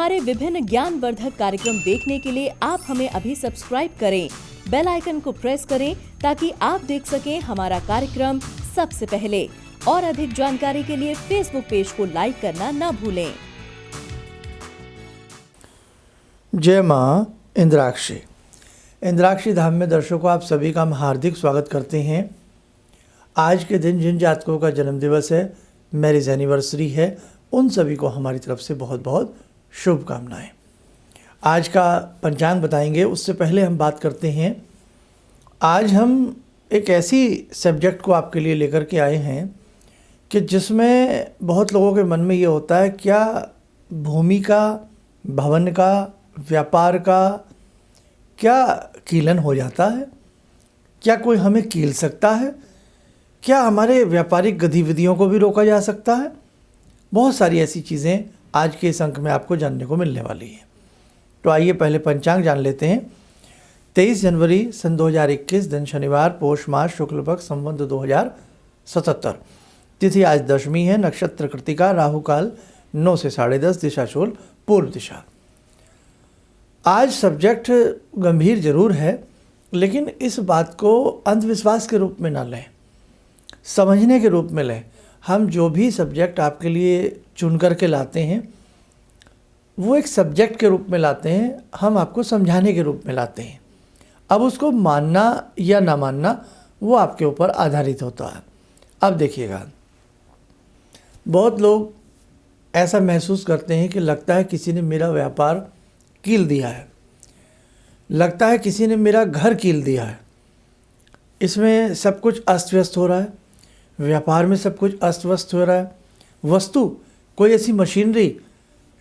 हमारे विभिन्न ज्ञानवर्धक कार्यक्रम देखने के लिए आप हमें अभी सब्सक्राइब करें, बेल आइकन को प्रेस करें ताकि आप देख सकें हमारा कार्यक्रम सबसे पहले। और अधिक जानकारी के लिए फेसबुक पेज को लाइक करना न भूलें। जय मां इंद्राक्षी। इंद्राक्षी धाम में दर्शकों आप सभी का हम हार्दिक स्वागत करते हैं। आज के दिन जिन जातकों का जन्म दिवस है, मैरिज एनिवर्सरी है, उन सभी को हमारी तरफ से बहुत बहुत शुभकामनाएं। आज का पंचांग बताएंगे, उससे पहले हम बात करते हैं। आज हम एक ऐसी सब्जेक्ट को आपके लिए लेकर के आए हैं कि जिसमें बहुत लोगों के मन में ये होता है, क्या भूमि का, भवन का, व्यापार का क्या कीलन हो जाता है? क्या कोई हमें कील सकता है? क्या हमारे व्यापारिक गतिविधियों को भी रोका जा सकता है? बहुत सारी ऐसी चीज़ें आज के इस अंक में आपको जानने को मिलने वाली हैं। तो आइए पहले पंचांग जान लेते हैं। 23 जनवरी सन 2021 दिन शनिवार, पोष मास, शुक्ल पक्ष, संवत 2077। तिथि आज दशमी है, नक्षत्र कृतिका, राहु काल 9 से 10:30, दिशा शूल पूर्व दिशा। आज सब्जेक्ट गंभीर जरूर है, लेकिन इस बात को अंधविश्वास के रूप में ना लें, समझने के रूप में लें। हम जो भी सब्जेक्ट आपके लिए चुन कर के लाते हैं वो एक सब्जेक्ट के रूप में लाते हैं, हम आपको समझाने के रूप में लाते हैं। अब उसको मानना या ना मानना वो आपके ऊपर आधारित होता है। अब देखिएगा, बहुत लोग ऐसा महसूस करते हैं कि लगता है किसी ने मेरा व्यापार कील दिया है, लगता है किसी ने मेरा घर कील दिया है, इसमें सब कुछ अस्त व्यस्त हो रहा है, व्यापार में सब कुछ अस्त व्यस्त हो रहा है। वस्तु, कोई ऐसी मशीनरी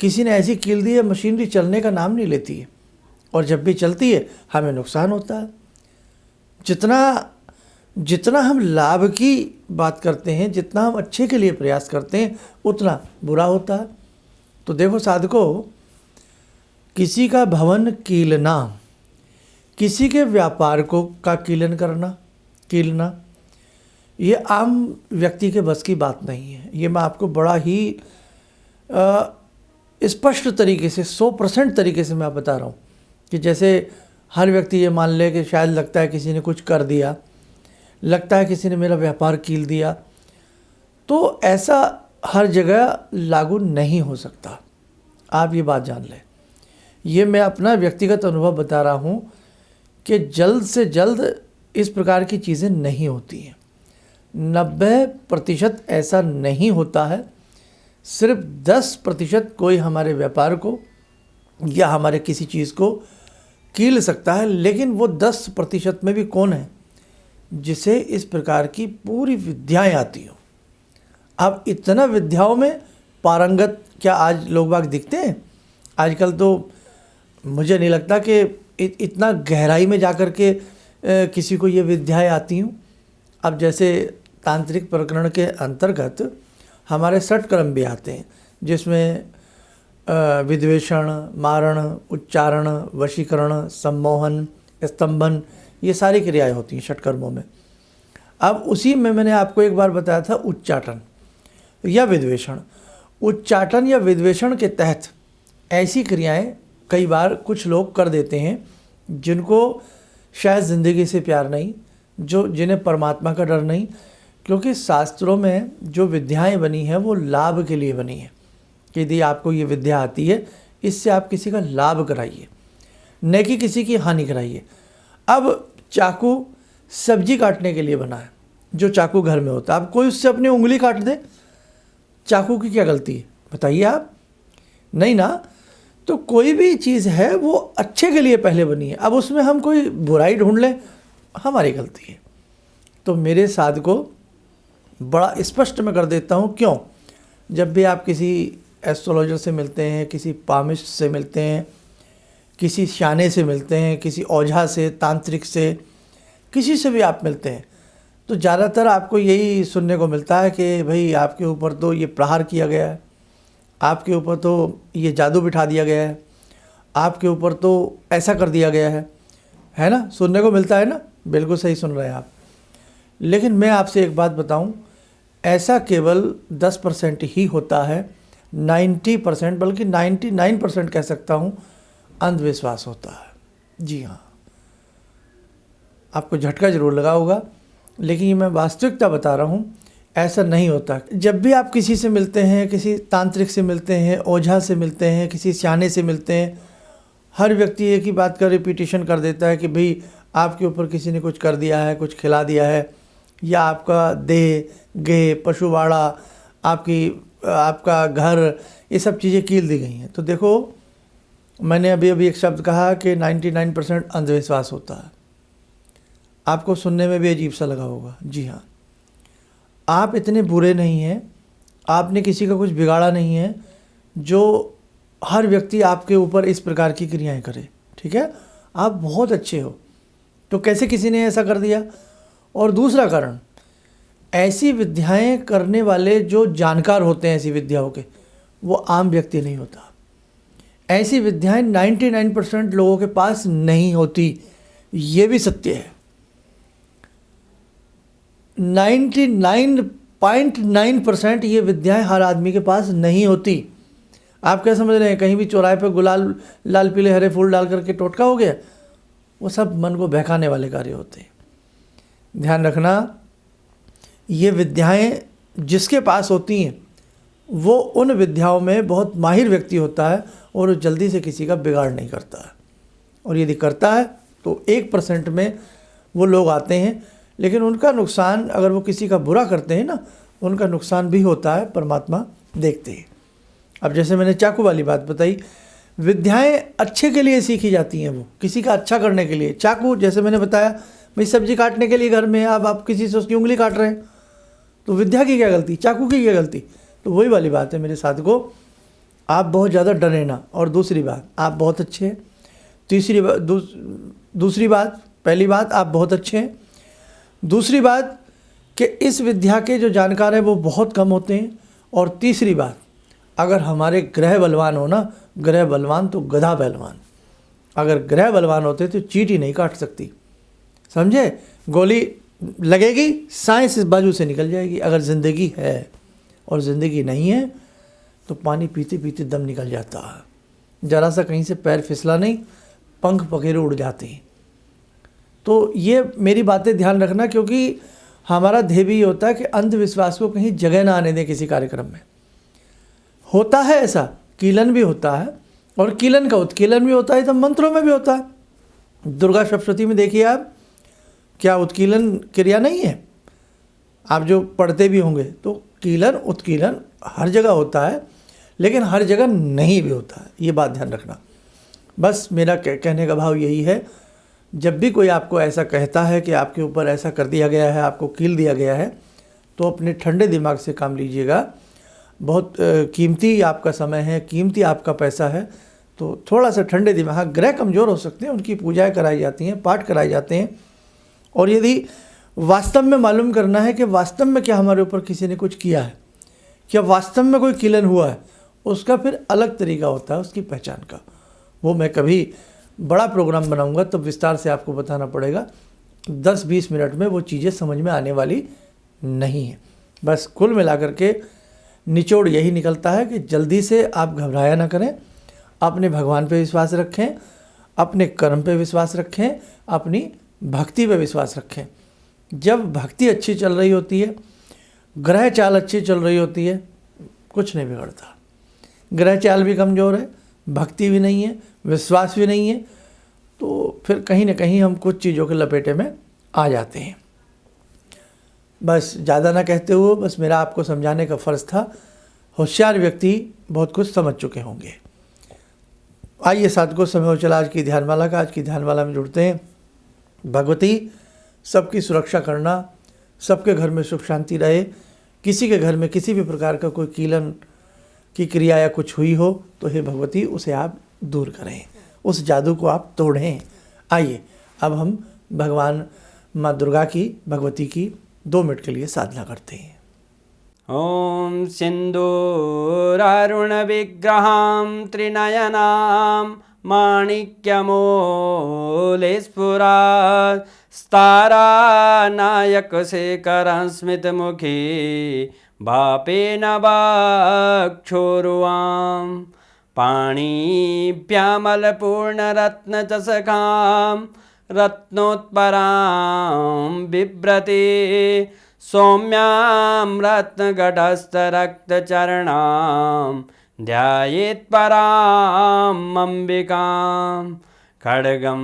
किसी ने ऐसी कील दी है, मशीनरी चलने का नाम नहीं लेती है, और जब भी चलती है हमें नुकसान होता है। जितना हम लाभ की बात करते हैं, जितना हम अच्छे के लिए प्रयास करते हैं, उतना बुरा होता है। तो देखो साधकों, किसी का भवन कीलना, किसी के व्यापार को का कीलना, ये आम व्यक्ति के बस की बात नहीं है। ये मैं आपको बड़ा ही स्पष्ट तरीके से 100% तरीके से मैं बता रहा हूँ कि जैसे हर व्यक्ति ये मान ले कि शायद लगता है किसी ने कुछ कर दिया, लगता है किसी ने मेरा व्यापार कील दिया, तो ऐसा हर जगह लागू नहीं हो सकता। आप ये बात जान लें। ये मैं अपना व्यक्तिगत अनुभव बता रहा हूँ कि जल्द से जल्द इस प्रकार की चीज़ें नहीं होती हैं। 90% ऐसा नहीं होता है। सिर्फ 10% कोई हमारे व्यापार को या हमारे किसी चीज़ को कील सकता है, लेकिन वो 10% में भी कौन है जिसे इस प्रकार की पूरी विद्याएं आती हो। अब इतना विद्याओं में पारंगत क्या आज लोग बाग दिखते हैं? आजकल तो मुझे नहीं लगता कि इतना गहराई में जाकर के किसी को ये विद्याएं आती हूँ। अब जैसे तांत्रिक प्रकरण के अंतर्गत हमारे 6 क्रम भी आते हैं, जिसमें विद्वेषण, मारण, उच्चारण, वशीकरण, सम्मोहन, स्तंभन, ये सारी क्रियाएं होती हैं 6 कर्मों में। अब उसी में मैंने आपको एक बार बताया था उच्चाटन या विद्वेषण। उच्चाटन या विद्वेषण के तहत ऐसी क्रियाएं कई बार कुछ लोग कर देते हैं जिनको शायद ज़िंदगी से प्यार नहीं, जिन्हें परमात्मा का डर नहीं, क्योंकि शास्त्रों में जो विद्याएं बनी हैं वो लाभ के लिए बनी है कि यदि आपको ये विद्या आती है, इससे आप किसी का लाभ कराइए, न कि किसी की हानि कराइए। अब चाकू सब्जी काटने के लिए बना है, जो चाकू घर में होता है। अब कोई उससे अपनी उंगली काट दे, चाकू की क्या गलती है बताइए आप? नहीं ना। तो कोई भी चीज़ है वो अच्छे के लिए पहले बनी है, अब उसमें हम कोई बुराई ढूंढ लें, हमारी गलती है। तो मेरे साथ को बड़ा स्पष्ट मैं कर देता हूँ। क्यों? जब भी आप किसी एस्ट्रोलॉजर से मिलते हैं, किसी पामिस्ट से मिलते हैं, किसी शाने से मिलते हैं, किसी ओझा से, तांत्रिक से, किसी से भी आप मिलते हैं, तो ज़्यादातर आपको यही सुनने को मिलता है कि भाई आपके ऊपर तो ये प्रहार किया गया है, आपके ऊपर तो ये जादू बिठा दिया गया है, आपके ऊपर तो ऐसा कर दिया गया है ना? सुनने को मिलता है ना? बिल्कुल सही सुन रहे हैं आप। लेकिन मैं आपसे एक बात बताऊं, ऐसा केवल 10% ही होता है। 90% बल्कि 99% कह सकता हूँ अंधविश्वास होता है। जी हाँ, आपको झटका ज़रूर लगा होगा, लेकिन ये मैं वास्तविकता बता रहा हूँ, ऐसा नहीं होता। जब भी आप किसी से मिलते हैं, किसी तांत्रिक से मिलते हैं, ओझा से मिलते हैं, किसी स्याने से मिलते हैं, हर व्यक्ति एक ही बात का रिपीटिशन कर देता है कि भाई आपके ऊपर किसी ने कुछ कर दिया है, कुछ खिला दिया है, या आपका देह गेह पशुवाड़ा, आपका घर, ये सब चीज़ें कील दी गई हैं। तो देखो, मैंने अभी एक शब्द कहा कि 99% अंधविश्वास होता है। आपको सुनने में भी अजीब सा लगा होगा। जी हाँ, आप इतने बुरे नहीं हैं, आपने किसी का कुछ बिगाड़ा नहीं है जो हर व्यक्ति आपके ऊपर इस प्रकार की क्रियाएं करे। ठीक है, आप बहुत अच्छे हो, तो कैसे किसी ने ऐसा कर दिया? और दूसरा कारण, ऐसी विद्याएं करने वाले जो जानकार होते हैं ऐसी विद्याओं के, वो आम व्यक्ति नहीं होता। ऐसी विद्याएं 99% लोगों के पास नहीं होती, ये भी सत्य है। 99.9% ये विद्याएं हर आदमी के पास नहीं होती। आप क्या समझ रहे हैं, कहीं भी चौराहे पे गुलाल लाल पीले हरे फूल डाल करके टोटका हो गया? वो सब मन को बहकाने वाले कार्य होते हैं। ध्यान रखना, ये विद्याएं जिसके पास होती हैं वो उन विद्याओं में बहुत माहिर व्यक्ति होता है और वो जल्दी से किसी का बिगाड़ नहीं करता है। और यदि करता है तो 1% में वो लोग आते हैं, लेकिन उनका नुकसान, अगर वो किसी का बुरा करते हैं ना, उनका नुकसान भी होता है, परमात्मा देखते हैं। अब जैसे मैंने चाकू वाली बात बताई, विद्याएं अच्छे के लिए सीखी जाती हैं, वो किसी का अच्छा करने के लिए। चाकू, जैसे मैंने बताया, भाई सब्जी काटने के लिए घर में अब आप किसी से उसकी उंगली काट रहे हैं, तो विद्या की क्या गलती, चाकू की क्या गलती? तो वही वाली बात है मेरे साथ को, आप बहुत ज़्यादा डरे ना। और दूसरी बात, आप बहुत अच्छे हैं। दूसरी बात, पहली बात आप बहुत अच्छे हैं, दूसरी बात कि इस विद्या के जो जानकार हैं वो बहुत कम होते हैं, और तीसरी बात, अगर हमारे ग्रह बलवान हो ना, ग्रह बलवान तो गधा पहलवान, अगर ग्रह बलवान होते तो चींटी नहीं काट सकती, समझे? गोली लगेगी, साइंस इस बाजू से निकल जाएगी। अगर ज़िंदगी है और ज़िंदगी नहीं है तो पानी पीते पीते दम निकल जाता है, ज़रा सा कहीं से पैर फिसला नहीं, पंख पखेरु उड़ जाते हैं। तो ये मेरी बातें ध्यान रखना, क्योंकि हमारा ध्येय भी होता है कि अंधविश्वास को कहीं जगह ना आने दें किसी कार्यक्रम में। होता है ऐसा, कीलन भी होता है, और कीलन का उत्कीलन भी होता है, तो मंत्रों में भी होता है। दुर्गा सप्तशती में देखिए आप, क्या उत्कीलन क्रिया नहीं है? आप जो पढ़ते भी होंगे, तो कीलन उत्कीलन हर जगह होता है, लेकिन हर जगह नहीं भी होता है, ये बात ध्यान रखना। बस मेरा कहने का भाव यही है, जब भी कोई आपको ऐसा कहता है कि आपके ऊपर ऐसा कर दिया गया है, आपको कील दिया गया है, तो अपने ठंडे दिमाग से काम लीजिएगा। बहुत कीमती आपका समय है, कीमती आपका पैसा है, तो थोड़ा सा ठंडे दिमाग। हाँ, ग्रह कमज़ोर हो सकते हैं, उनकी पूजाएं कराई जाती हैं, पाठ कराए जाते हैं, और यदि वास्तव में मालूम करना है कि वास्तव में क्या हमारे ऊपर किसी ने कुछ किया है, क्या वास्तव में कोई कीलन हुआ है, उसका फिर अलग तरीका होता है उसकी पहचान का। वो मैं कभी बड़ा प्रोग्राम बनाऊंगा तो विस्तार से आपको बताना पड़ेगा। 10-20 मिनट में वो चीज़ें समझ में आने वाली नहीं है। बस कुल मिलाकर के निचोड़ यही निकलता है कि जल्दी से आप घबराया ना करें, अपने भगवान पे विश्वास रखें, अपने कर्म पे विश्वास रखें, अपनी भक्ति पे विश्वास रखें। जब भक्ति अच्छी चल रही होती है, ग्रह चाल अच्छी चल रही होती है, कुछ नहीं बिगड़ता। ग्रह चाल भी कमज़ोर है, भक्ति भी नहीं है, विश्वास भी नहीं है, तो फिर कहीं ना कहीं हम कुछ चीज़ों के लपेटे में आ जाते हैं। बस ज़्यादा ना कहते हुए, बस मेरा आपको समझाने का फ़र्ज़ था। होशियार व्यक्ति बहुत कुछ समझ चुके होंगे। आइए साथ को समय हो चला आज की ध्यानमाला का। आज की ध्यानमाला में जुड़ते हैं। भगवती सबकी सुरक्षा करना, सबके घर में सुख शांति रहे। किसी के घर में किसी भी प्रकार का कोई कीलन की क्रिया या कुछ हुई हो तो हे भगवती उसे आप दूर करें, उस जादू को आप तोड़ें। आइए अब हम भगवान माँ दुर्गा की, भगवती की 2 मिनट के लिए साधना करते हैं। ॐ सिन्दूरारुणविग्रहां त्रिनयनां माणिक्यमूलस्फुरात् स्तारानायकशेखरं स्मितमुखी वापेन वक्षोरुवां पाणिभ्यामलपूर्णरत्नचषकां रत्नोत्परां बिभ्रते सौम्यां रत्नघटस्थरक्तचरणां ध्यायेत्पराम् अम्बिकां खड्गं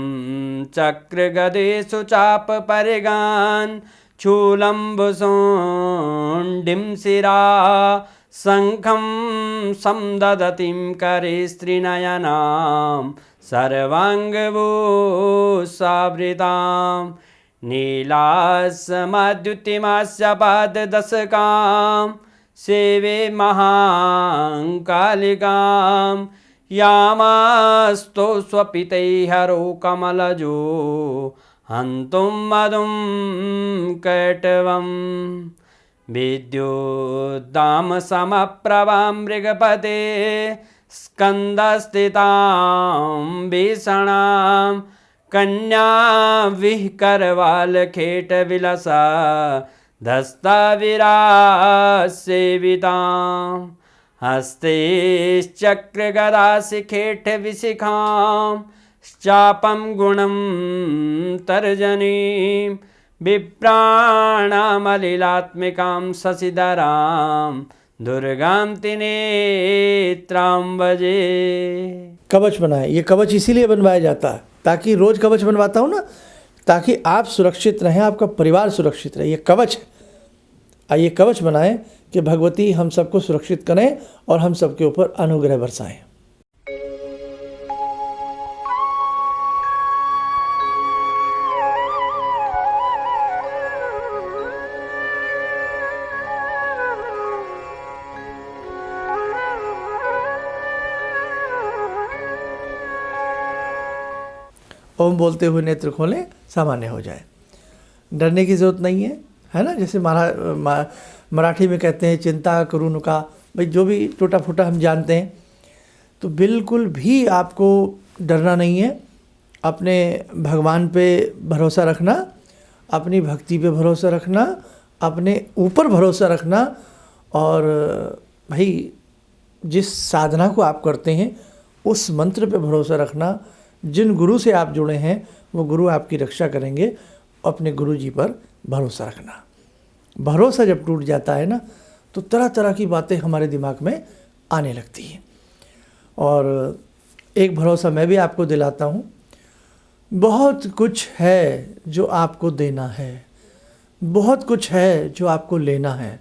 चक्रगदेषु चापपरिगान् शूलम्बुसुण्डिं शिरा शङ्खं संदधतीं करे स्त्रीनयनां सर्वाङ्गभूषावृतां नीलास्मद्युतिमास्य पाददशकां सेवे महाकालिकां यामास्तो स्वपितैहरो कमलजो हन्तुं मधुं कैटवम् विद्युद्दामसमप्रभां मृगपते स्कन्दस्थितां भीषणां कन्या विहकरवालखेटविलसा धस्ताविरासेवितां हस्तैश्चक्रगदाशिखेटविशिखां चापं गुणं तर्जनीं विप्राणामलिलात्मिकां शशिधरां दुर्गां त्रिनेत्रां भजे। कवच बनाए। ये कवच इसीलिए बनवाया जाता है, ताकि रोज़ कवच बनवाता हूँ ना, ताकि आप सुरक्षित रहें, आपका परिवार सुरक्षित रहे। ये कवच है। आइए कवच बनाएं कि भगवती हम सबको सुरक्षित करें और हम सबके ऊपर अनुग्रह बरसाएं। ओम बोलते हुए नेत्र खोलें, सामान्य हो जाए। डरने की ज़रूरत नहीं है, है ना। जैसे मराठी में कहते हैं चिंता करू नुका, भाई जो भी टूटा फूटा हम जानते हैं, तो बिल्कुल भी आपको डरना नहीं है। अपने भगवान पे भरोसा रखना, अपनी भक्ति पे भरोसा रखना, अपने ऊपर भरोसा रखना, और भाई जिस साधना को आप करते हैं उस मंत्र पे भरोसा रखना। जिन गुरु से आप जुड़े हैं वो गुरु आपकी रक्षा करेंगे। अपने गुरु जी पर भरोसा रखना। भरोसा जब टूट जाता है ना, तो तरह तरह की बातें हमारे दिमाग में आने लगती हैं। और एक भरोसा मैं भी आपको दिलाता हूँ, बहुत कुछ है जो आपको देना है, बहुत कुछ है जो आपको लेना है,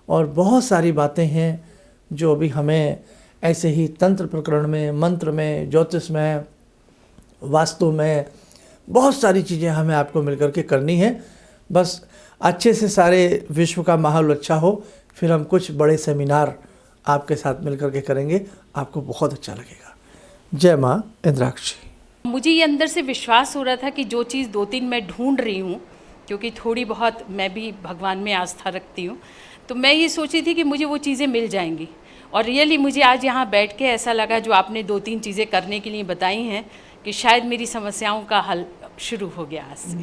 और बहुत सारी बातें हैं जो अभी हमें ऐसे ही तंत्र प्रकरण में, मंत्र में, ज्योतिष में, वास्तु में, बहुत सारी चीज़ें हमें आपको मिलकर के करनी है। बस अच्छे से सारे विश्व का माहौल अच्छा हो, फिर हम कुछ बड़े सेमिनार आपके साथ मिलकर के करेंगे, आपको बहुत अच्छा लगेगा। जय माँ इंद्राक्षी। मुझे ये अंदर से विश्वास हो रहा था कि जो चीज़ 2-3 मैं ढूंढ रही हूँ, क्योंकि थोड़ी बहुत मैं भी भगवान में आस्था रखती हूँ, तो मैं ये सोची थी कि मुझे वो चीज़ें मिल जाएंगी। और रियली मुझे आज यहाँ बैठ के ऐसा लगा, जो आपने 2-3 चीज़ें करने के लिए बताई हैं, कि शायद मेरी समस्याओं का हल शुरू हो गया आज से।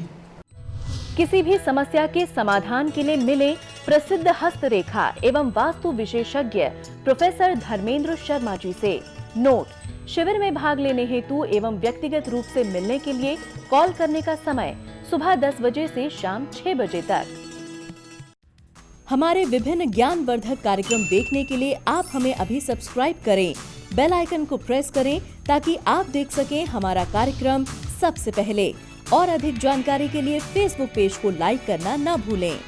किसी भी समस्या के समाधान के लिए मिले प्रसिद्ध हस्तरेखा एवं वास्तु विशेषज्ञ प्रोफेसर धर्मेंद्र शर्मा जी से। नोट: शिविर में भाग लेने हेतु एवं व्यक्तिगत रूप से मिलने के लिए कॉल करने का समय सुबह 10 बजे से शाम 6 बजे तक। हमारे विभिन्न ज्ञानवर्धक कार्यक्रम देखने के लिए आप हमें अभी सब्सक्राइब करें, बेल आइकन को प्रेस करें, ताकि आप देख सकें हमारा कार्यक्रम सबसे पहले। और अधिक जानकारी के लिए फेसबुक पेज को लाइक करना न भूलें।